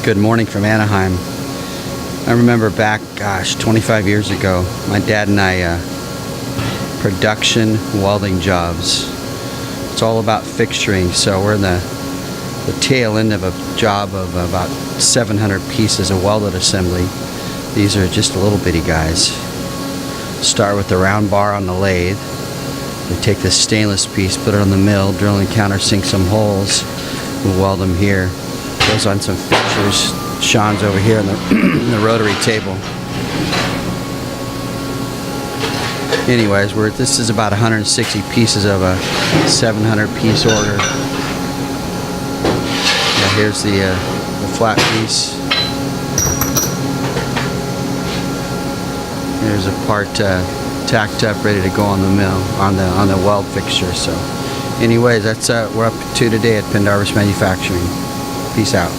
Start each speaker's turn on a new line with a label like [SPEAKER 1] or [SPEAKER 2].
[SPEAKER 1] Good morning from Anaheim. I remember back, 25 years ago, my dad and I, production welding jobs. It's all about fixturing, so we're in the tail end of a job of about 700 pieces of welded assembly. These are just little bitty guys. Start with the round bar on the lathe. We take this stainless piece, put it on the mill, drill and countersink some holes. We'll weld them here. Goes on some fixtures. Sean's over here on the rotary table. Anyways, this is about 160 pieces of a 700 piece order. Now here's the flat piece. There's a part tacked up, ready to go on the mill, on the weld fixture. So anyways, that's we're up to today at Pendarvis Manufacturing. Peace out.